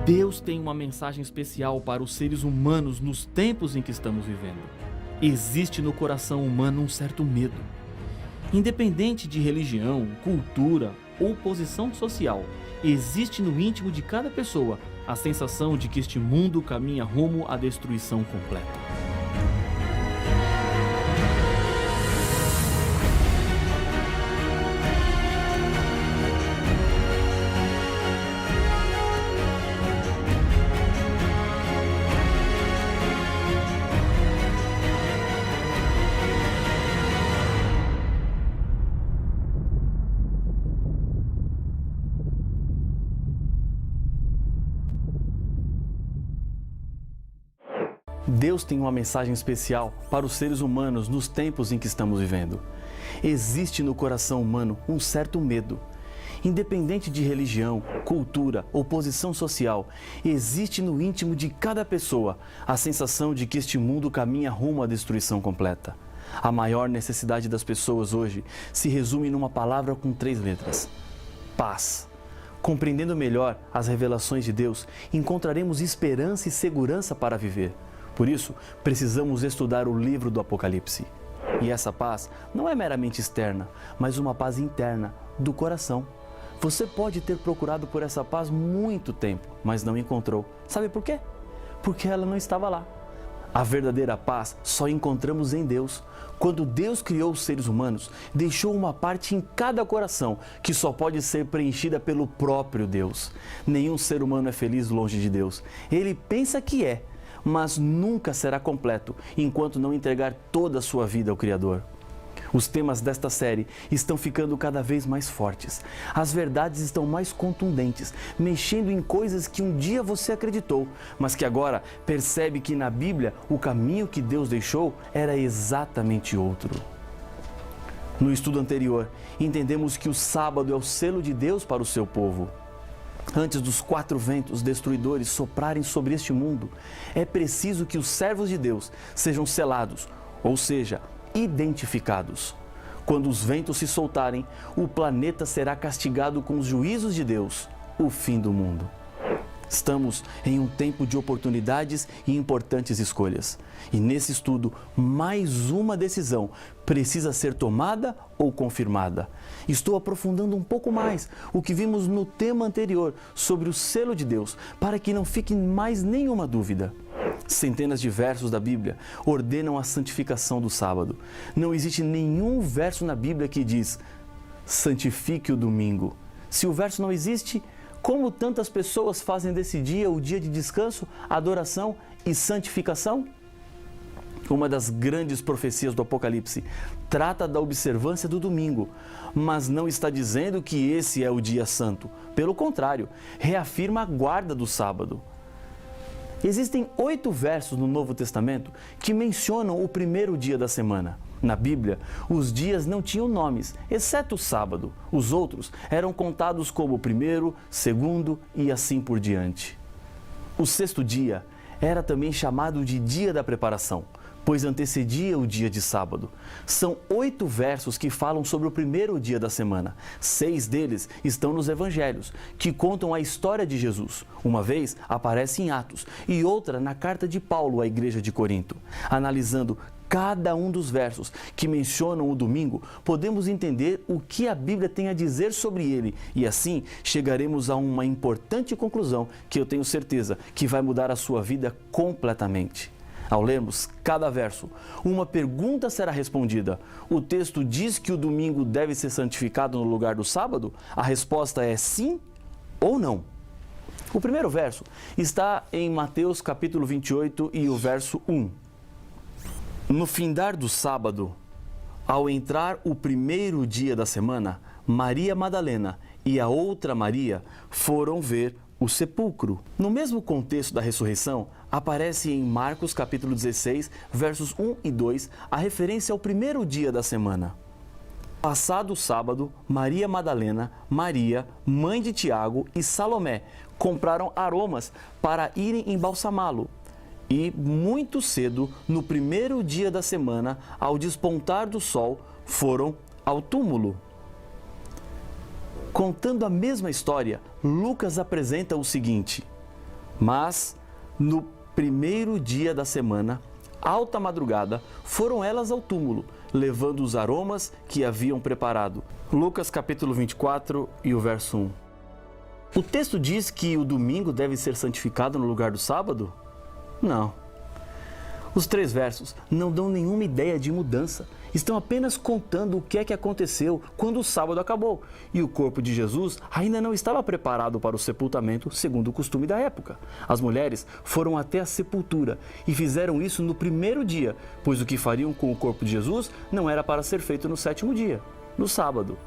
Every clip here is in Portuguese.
Deus tem uma mensagem especial para os seres humanos nos tempos em que estamos vivendo. Existe no coração humano um certo medo. Independente de religião, cultura ou posição social, existe no íntimo de cada pessoa a sensação de que este mundo caminha rumo à destruição completa. Deus tem uma mensagem especial para os seres humanos nos tempos em que estamos vivendo. Existe no coração humano um certo medo. Independente de religião, cultura ou posição social, existe no íntimo de cada pessoa a sensação de que este mundo caminha rumo à destruição completa. A maior necessidade das pessoas hoje se resume numa palavra com 3 letras: paz. Compreendendo melhor as revelações de Deus, encontraremos esperança e segurança para viver. Por isso, precisamos estudar o livro do Apocalipse. E essa paz não é meramente externa, mas uma paz interna, do coração. Você pode ter procurado por essa paz muito tempo, mas não encontrou. Sabe por quê? Porque ela não estava lá. A verdadeira paz só encontramos em Deus. Quando Deus criou os seres humanos, deixou uma parte em cada coração que só pode ser preenchida pelo próprio Deus. Nenhum ser humano é feliz longe de Deus. Ele pensa que é, mas nunca será completo enquanto não entregar toda a sua vida ao Criador. Os temas desta série estão ficando cada vez mais fortes. As verdades estão mais contundentes, mexendo em coisas que um dia você acreditou, mas que agora percebe que na Bíblia o caminho que Deus deixou era exatamente outro. No estudo anterior, entendemos que o sábado é o selo de Deus para o seu povo. Antes dos 4 ventos destruidores soprarem sobre este mundo, é preciso que os servos de Deus sejam selados, ou seja, identificados. Quando os ventos se soltarem, o planeta será castigado com os juízos de Deus, o fim do mundo. Estamos em um tempo de oportunidades e importantes escolhas. E nesse estudo, mais uma decisão precisa ser tomada ou confirmada. Estou aprofundando um pouco mais o que vimos no tema anterior sobre o selo de Deus, para que não fique mais nenhuma dúvida. Centenas de versos da Bíblia ordenam a santificação do sábado. Não existe nenhum verso na Bíblia que diz: santifique o domingo. Se o verso não existe, como tantas pessoas fazem desse dia o dia de descanso, adoração e santificação? Uma das grandes profecias do Apocalipse trata da observância do domingo, mas não está dizendo que esse é o dia santo. Pelo contrário, reafirma a guarda do sábado. Existem 8 versos no Novo Testamento que mencionam o primeiro dia da semana. Na Bíblia, os dias não tinham nomes, exceto o sábado. Os outros eram contados como o primeiro, segundo e assim por diante. O 6º dia era também chamado de dia da preparação, pois antecedia o dia de sábado. São 8 versos que falam sobre o primeiro dia da semana. 6 deles estão nos Evangelhos, que contam a história de Jesus. Uma vez aparece em Atos e outra na carta de Paulo à igreja de Corinto. Analisando cada um dos versos que mencionam o domingo, podemos entender o que a Bíblia tem a dizer sobre ele e assim chegaremos a uma importante conclusão que eu tenho certeza que vai mudar a sua vida completamente. Ao lermos cada verso, uma pergunta será respondida. O texto diz que o domingo deve ser santificado no lugar do sábado? A resposta é sim ou não. O primeiro verso está em Mateus capítulo 28 e o verso 1. No findar do sábado, ao entrar o primeiro dia da semana, Maria Madalena e a outra Maria foram ver o sepulcro. No mesmo contexto da ressurreição, aparece em Marcos capítulo 16, versos 1 e 2, a referência ao primeiro dia da semana. Passado o sábado, Maria Madalena, Maria, mãe de Tiago e Salomé compraram aromas para irem embalsamá-lo. E, muito cedo, no primeiro dia da semana, ao despontar do sol, foram ao túmulo. Contando a mesma história, Lucas apresenta o seguinte: Mas, no primeiro dia da semana, alta madrugada, foram elas ao túmulo, levando os aromas que haviam preparado. Lucas capítulo 24 e o verso 1. O texto diz que o domingo deve ser santificado no lugar do sábado? Não. Os 3 versos não dão nenhuma ideia de mudança. Estão apenas contando o que é que aconteceu quando o sábado acabou e o corpo de Jesus ainda não estava preparado para o sepultamento segundo o costume da época. As mulheres foram até a sepultura e fizeram isso no primeiro dia, pois o que fariam com o corpo de Jesus não era para ser feito no 7º dia, no sábado.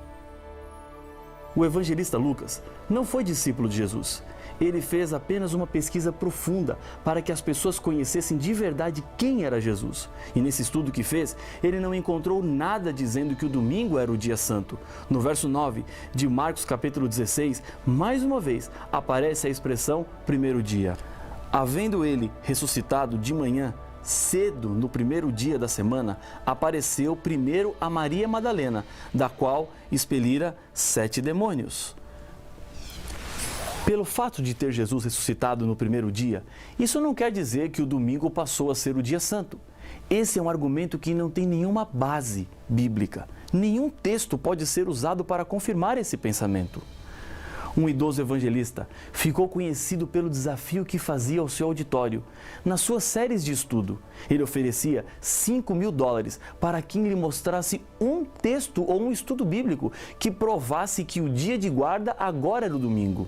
O evangelista Lucas não foi discípulo de Jesus. Ele fez apenas uma pesquisa profunda para que as pessoas conhecessem de verdade quem era Jesus. E nesse estudo que fez, ele não encontrou nada dizendo que o domingo era o dia santo. No verso 9 de Marcos capítulo 16, mais uma vez aparece a expressão primeiro dia. Havendo ele ressuscitado de manhã, cedo no primeiro dia da semana, apareceu primeiro a Maria Madalena, da qual expelira 7 demônios. Pelo fato de ter Jesus ressuscitado no primeiro dia, isso não quer dizer que o domingo passou a ser o dia santo. Esse é um argumento que não tem nenhuma base bíblica. Nenhum texto pode ser usado para confirmar esse pensamento. Um idoso evangelista ficou conhecido pelo desafio que fazia ao seu auditório. Nas suas séries de estudo, ele oferecia $5.000 para quem lhe mostrasse um texto ou um estudo bíblico que provasse que o dia de guarda agora era o domingo.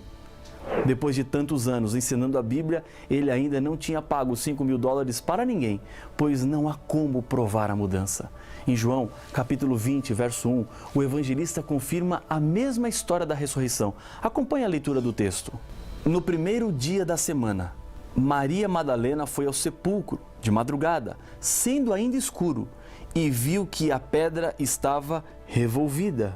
Depois de tantos anos ensinando a Bíblia, ele ainda não tinha pago $5.000 para ninguém, pois não há como provar a mudança. Em João, capítulo 20, verso 1, o evangelista confirma a mesma história da ressurreição. Acompanhe a leitura do texto. No primeiro dia da semana, Maria Madalena foi ao sepulcro, de madrugada, sendo ainda escuro, e viu que a pedra estava revolvida.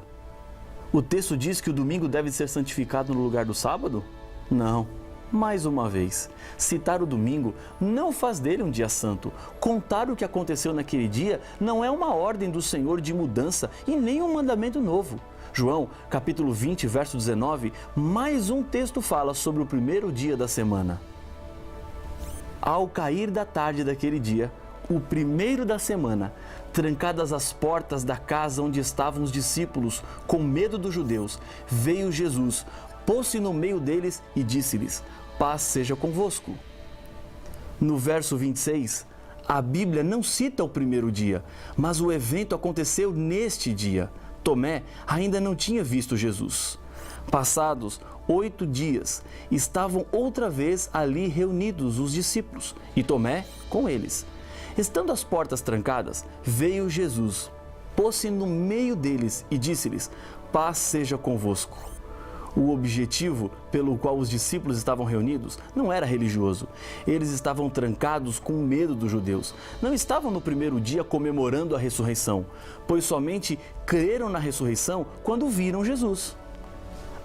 O texto diz que o domingo deve ser santificado no lugar do sábado? Não. Mais uma vez, citar o domingo não faz dele um dia santo. Contar o que aconteceu naquele dia não é uma ordem do Senhor de mudança e nem um mandamento novo. João, capítulo 20, verso 19, mais um texto fala sobre o primeiro dia da semana. Ao cair da tarde daquele dia, o primeiro da semana, trancadas as portas da casa onde estavam os discípulos, com medo dos judeus, veio Jesus, pôs-se no meio deles e disse-lhes: paz seja convosco. No verso 26, a Bíblia não cita o primeiro dia, mas o evento aconteceu neste dia. Tomé ainda não tinha visto Jesus. Passados 8 dias, estavam outra vez ali reunidos os discípulos, e Tomé com eles. Estando as portas trancadas, veio Jesus, pôs-se no meio deles e disse-lhes: paz seja convosco. O objetivo pelo qual os discípulos estavam reunidos não era religioso. Eles estavam trancados com medo dos judeus. Não estavam no primeiro dia comemorando a ressurreição, pois somente creram na ressurreição quando viram Jesus.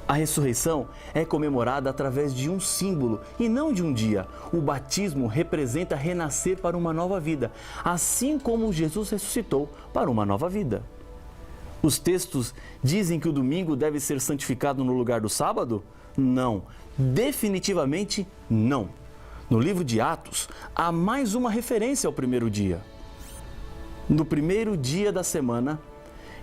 A ressurreição é comemorada através de um símbolo e não de um dia. O batismo representa renascer para uma nova vida, assim como Jesus ressuscitou para uma nova vida. Os textos dizem que o domingo deve ser santificado no lugar do sábado? Não, definitivamente não. No livro de Atos, há mais uma referência ao primeiro dia. No primeiro dia da semana,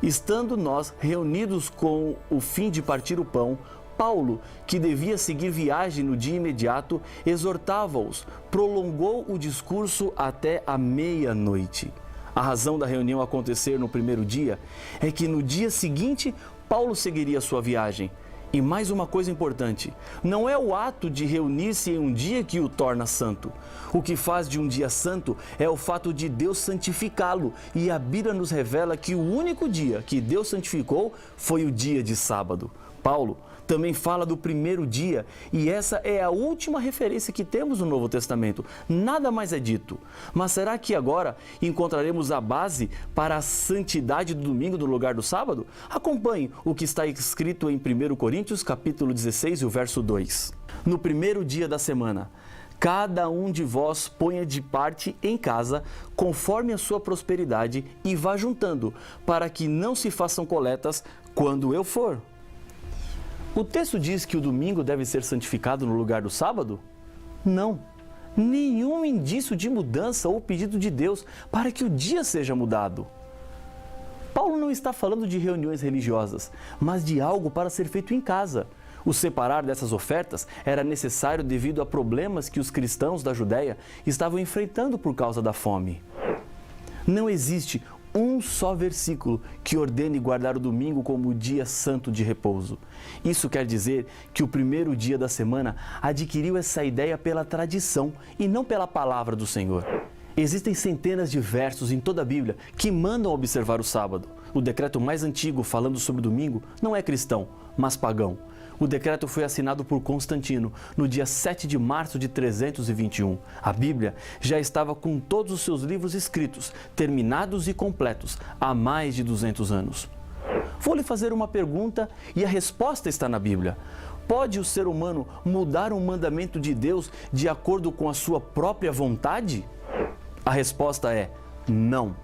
estando nós reunidos com o fim de partir o pão, Paulo, que devia seguir viagem no dia imediato, exortava-os, prolongou o discurso até a meia-noite. A razão da reunião acontecer no primeiro dia é que no dia seguinte Paulo seguiria sua viagem. E mais uma coisa importante, não é o ato de reunir-se em um dia que o torna santo. O que faz de um dia santo é o fato de Deus santificá-lo. E a Bíblia nos revela que o único dia que Deus santificou foi o dia de sábado. Paulo também fala do primeiro dia e essa é a última referência que temos no Novo Testamento. Nada mais é dito. Mas será que agora encontraremos a base para a santidade do domingo no lugar do sábado? Acompanhe o que está escrito em 1 Coríntios, capítulo 16, e o verso 2. No primeiro dia da semana, cada um de vós ponha de parte em casa, conforme a sua prosperidade, e vá juntando, para que não se façam coletas quando eu for. O texto diz que o domingo deve ser santificado no lugar do sábado? Não, nenhum indício de mudança ou pedido de Deus para que o dia seja mudado. Paulo não está falando de reuniões religiosas, mas de algo para ser feito em casa. O separar dessas ofertas era necessário devido a problemas que os cristãos da Judéia estavam enfrentando por causa da fome. Não existe um só versículo que ordene guardar o domingo como o dia santo de repouso. Isso quer dizer que o primeiro dia da semana adquiriu essa ideia pela tradição e não pela palavra do Senhor. Existem centenas de versos em toda a Bíblia que mandam observar o sábado. O decreto mais antigo falando sobre o domingo não é cristão, mas pagão. O decreto foi assinado por Constantino no dia 7 de março de 321. A Bíblia já estava com todos os seus livros escritos, terminados e completos, há mais de 200 anos. Vou lhe fazer uma pergunta e a resposta está na Bíblia. Pode o ser humano mudar um mandamento de Deus de acordo com a sua própria vontade? A resposta é não.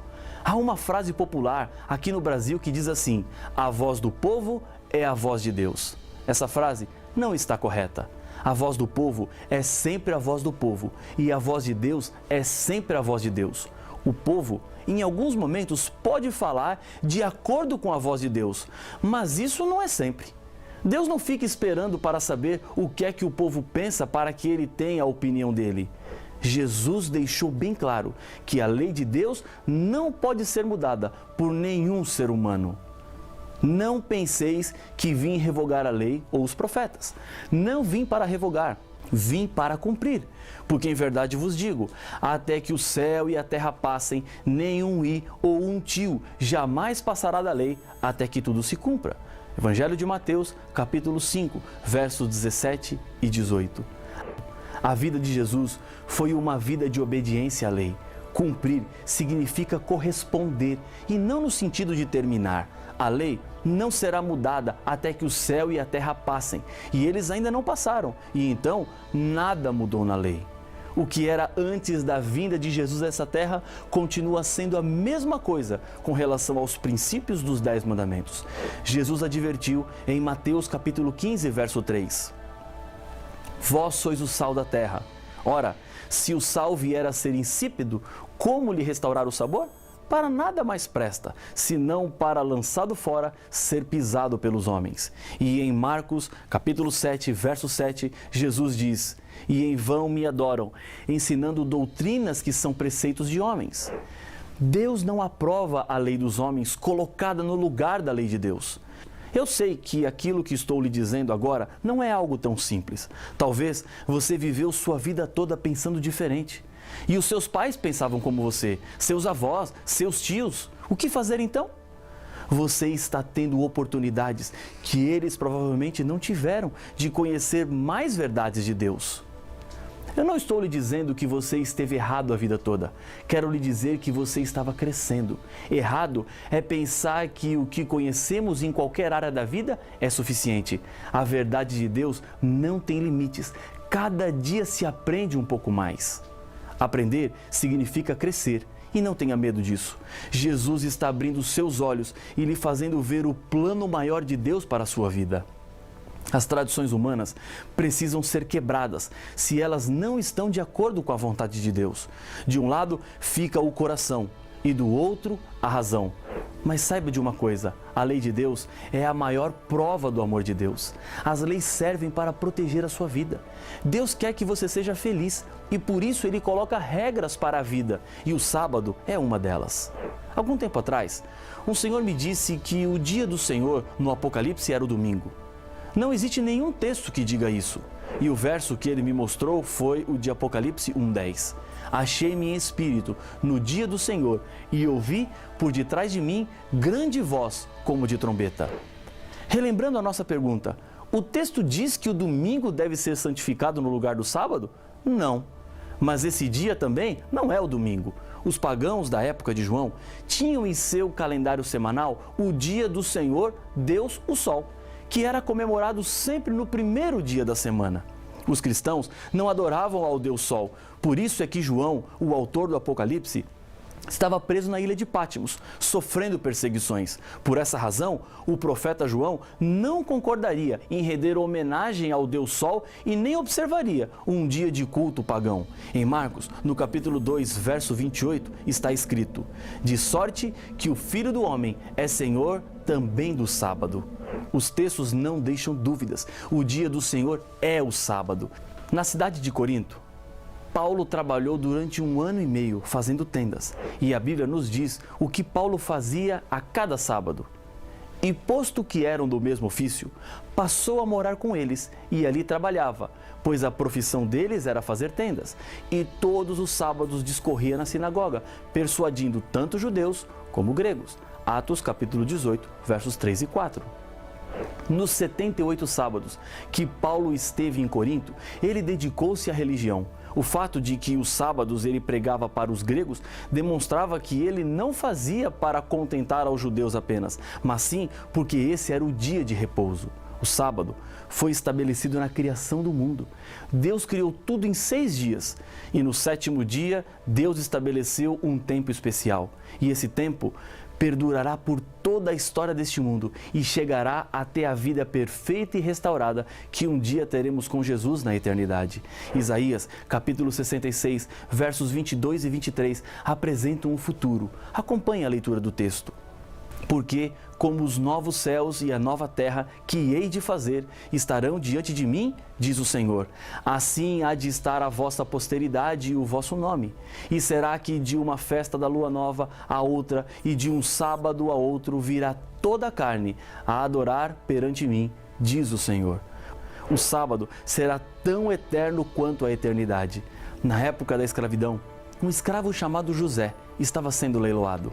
Há uma frase popular aqui no Brasil que diz assim: a voz do povo é a voz de Deus. Essa frase não está correta. A voz do povo é sempre a voz do povo e a voz de Deus é sempre a voz de Deus. O povo, em alguns momentos, pode falar de acordo com a voz de Deus, mas isso não é sempre. Deus não fica esperando para saber o que é que o povo pensa para que ele tenha a opinião dele. Jesus deixou bem claro que a lei de Deus não pode ser mudada por nenhum ser humano. Não penseis que vim revogar a lei ou os profetas. Não vim para revogar, vim para cumprir. Porque em verdade vos digo, até que o céu e a terra passem, nenhum i ou um tio jamais passará da lei, até que tudo se cumpra. Evangelho de Mateus, capítulo 5, versos 17 e 18. A vida de Jesus foi uma vida de obediência à lei. Cumprir significa corresponder e não no sentido de terminar. A lei não será mudada até que o céu e a terra passem, e eles ainda não passaram, e então nada mudou na lei. O que era antes da vinda de Jesus a essa terra continua sendo a mesma coisa com relação aos princípios dos 10 mandamentos. Jesus advertiu em Mateus capítulo 15, verso 3. Vós sois o sal da terra. Ora, se o sal vier a ser insípido, como lhe restaurar o sabor? Para nada mais presta, senão para, lançado fora, ser pisado pelos homens. E em Marcos, capítulo 7, verso 7, Jesus diz: e em vão me adoram, ensinando doutrinas que são preceitos de homens. Deus não aprova a lei dos homens colocada no lugar da lei de Deus. Eu sei que aquilo que estou lhe dizendo agora não é algo tão simples. Talvez você viveu sua vida toda pensando diferente. E os seus pais pensavam como você, seus avós, seus tios. O que fazer então? Você está tendo oportunidades que eles provavelmente não tiveram de conhecer mais verdades de Deus. Eu não estou lhe dizendo que você esteve errado a vida toda. Quero lhe dizer que você estava crescendo. Errado é pensar que o que conhecemos em qualquer área da vida é suficiente. A verdade de Deus não tem limites. Cada dia se aprende um pouco mais. Aprender significa crescer. E não tenha medo disso. Jesus está abrindo seus olhos e lhe fazendo ver o plano maior de Deus para a sua vida. As tradições humanas precisam ser quebradas se elas não estão de acordo com a vontade de Deus. De um lado fica o coração e do outro a razão. Mas saiba de uma coisa, a lei de Deus é a maior prova do amor de Deus. As leis servem para proteger a sua vida. Deus quer que você seja feliz e por isso Ele coloca regras para a vida e o sábado é uma delas. Algum tempo atrás, um senhor me disse que o dia do Senhor no Apocalipse era o domingo. Não existe nenhum texto que diga isso. E o verso que ele me mostrou foi o de Apocalipse 1:10. Achei-me em espírito no dia do Senhor e ouvi por detrás de mim grande voz como de trombeta. Relembrando a nossa pergunta, o texto diz que o domingo deve ser santificado no lugar do sábado? Não. Mas esse dia também não é o domingo. Os pagãos da época de João tinham em seu calendário semanal o dia do Senhor, Deus, o Sol, que era comemorado sempre no primeiro dia da semana. Os cristãos não adoravam ao Deus Sol, por isso é que João, o autor do Apocalipse, estava preso na ilha de Pátimos, sofrendo perseguições. Por essa razão, o profeta João não concordaria em render homenagem ao Deus Sol e nem observaria um dia de culto pagão. Em Marcos, no capítulo 2, verso 28, está escrito: de sorte que o Filho do Homem é Senhor também do sábado. Os textos não deixam dúvidas. O dia do Senhor é o sábado. Na cidade de Corinto, Paulo trabalhou durante 1 ano e meio fazendo tendas, e a Bíblia nos diz o que Paulo fazia a cada sábado. E posto que eram do mesmo ofício, passou a morar com eles e ali trabalhava, pois a profissão deles era fazer tendas, e todos os sábados discorria na sinagoga, persuadindo tanto judeus como gregos. Atos capítulo 18, versos 3 e 4. Nos 78 sábados que Paulo esteve em Corinto, ele dedicou-se à religião. O fato de que os sábados ele pregava para os gregos demonstrava que ele não fazia para contentar aos judeus apenas, mas sim porque esse era o dia de repouso. O sábado foi estabelecido na criação do mundo. Deus criou tudo em 6 dias e no 7º dia Deus estabeleceu um tempo especial. E esse tempo perdurará por toda a história deste mundo e chegará até a vida perfeita e restaurada que um dia teremos com Jesus na eternidade. Isaías, capítulo 66, versos 22 e 23, apresentam o futuro. Acompanhe a leitura do texto. Porque, como os novos céus e a nova terra que hei de fazer estarão diante de mim, diz o Senhor, assim há de estar a vossa posteridade e o vosso nome. E será que de uma festa da lua nova a outra e de um sábado a outro virá toda a carne a adorar perante mim, diz o Senhor. O sábado será tão eterno quanto a eternidade. Na época da escravidão, um escravo chamado José estava sendo leiloado.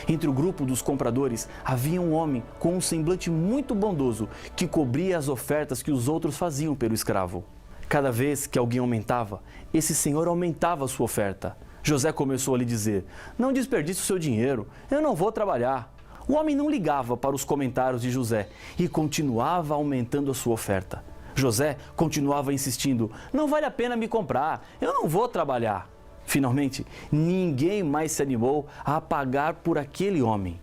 Entre o grupo dos compradores havia um homem com um semblante muito bondoso que cobria as ofertas que os outros faziam pelo escravo. Cada vez que alguém aumentava, esse senhor aumentava a sua oferta. José começou a lhe dizer: não desperdice o seu dinheiro, eu não vou trabalhar. O homem não ligava para os comentários de José e continuava aumentando a sua oferta. José continuava insistindo: não vale a pena me comprar, eu não vou trabalhar. Finalmente, ninguém mais se animou a pagar por aquele homem.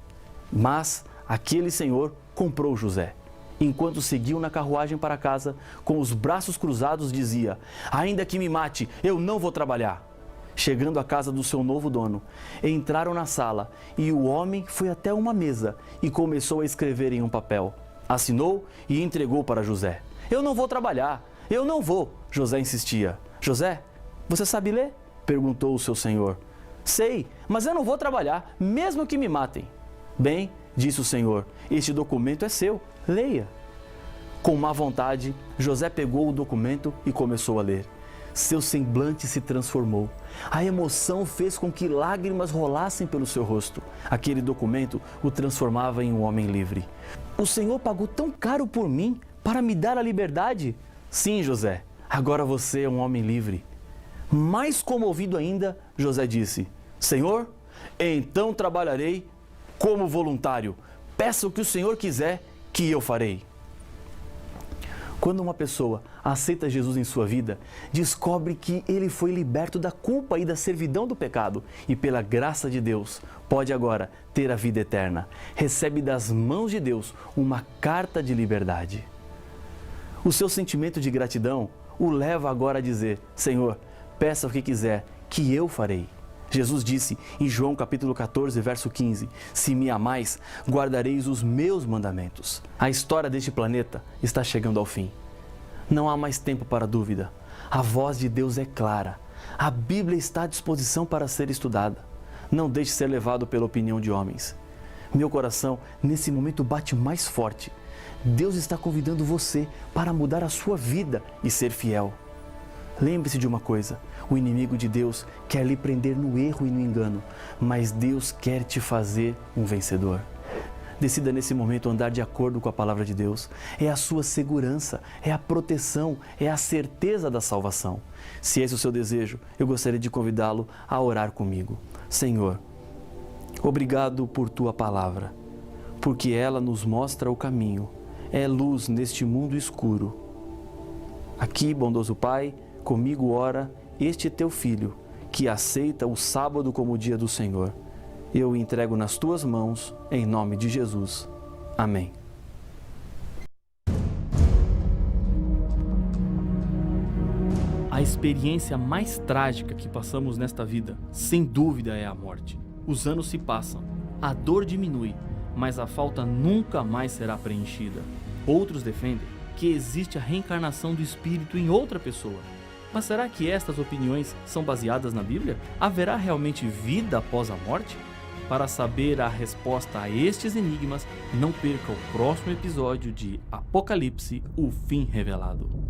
Mas aquele senhor comprou José. Enquanto seguiu na carruagem para casa, com os braços cruzados, dizia: ainda que me mate, eu não vou trabalhar. Chegando à casa do seu novo dono, entraram na sala e o homem foi até uma mesa e começou a escrever em um papel. Assinou e entregou para José. Eu não vou trabalhar, eu não vou, José insistia. José, você sabe ler? Perguntou o seu senhor. Sei, mas eu não vou trabalhar, mesmo que me matem. Bem, disse o senhor, este documento é seu, leia. Com má vontade, José pegou o documento e começou a ler. Seu semblante se transformou. A emoção fez com que lágrimas rolassem pelo seu rosto. Aquele documento o transformava em um homem livre. O Senhor pagou tão caro por mim para me dar a liberdade? Sim, José, agora você é um homem livre. Mais comovido ainda, José disse: Senhor, então trabalharei como voluntário. Peça o que o Senhor quiser, que eu farei. Quando uma pessoa aceita Jesus em sua vida, descobre que ele foi liberto da culpa e da servidão do pecado e, pela graça de Deus, pode agora ter a vida eterna. Recebe das mãos de Deus uma carta de liberdade. O seu sentimento de gratidão o leva agora a dizer: Senhor, peça o que quiser, que eu farei. Jesus disse em João capítulo 14, verso 15, se me amais, guardareis os meus mandamentos. A história deste planeta está chegando ao fim. Não há mais tempo para dúvida. A voz de Deus é clara. A Bíblia está à disposição para ser estudada. Não deixe ser levado pela opinião de homens. Meu coração, nesse momento, bate mais forte. Deus está convidando você para mudar a sua vida e ser fiel. Lembre-se de uma coisa: o inimigo de Deus quer lhe prender no erro e no engano, mas Deus quer te fazer um vencedor. Decida nesse momento andar de acordo com a palavra de Deus. É a sua segurança, é a proteção, é a certeza da salvação. Se esse é o seu desejo, eu gostaria de convidá-lo a orar comigo. Senhor, obrigado por Tua palavra, porque ela nos mostra o caminho, é luz neste mundo escuro. Aqui, bondoso Pai, comigo ora este Teu Filho, que aceita o sábado como o dia do Senhor. Eu o entrego nas tuas mãos, em nome de Jesus. Amém. A experiência mais trágica que passamos nesta vida, sem dúvida, é a morte. Os anos se passam, a dor diminui, mas a falta nunca mais será preenchida. Outros defendem que existe a reencarnação do espírito em outra pessoa. Mas será que estas opiniões são baseadas na Bíblia? Haverá realmente vida após a morte? Para saber a resposta a estes enigmas, não perca o próximo episódio de Apocalipse, o Fim Revelado.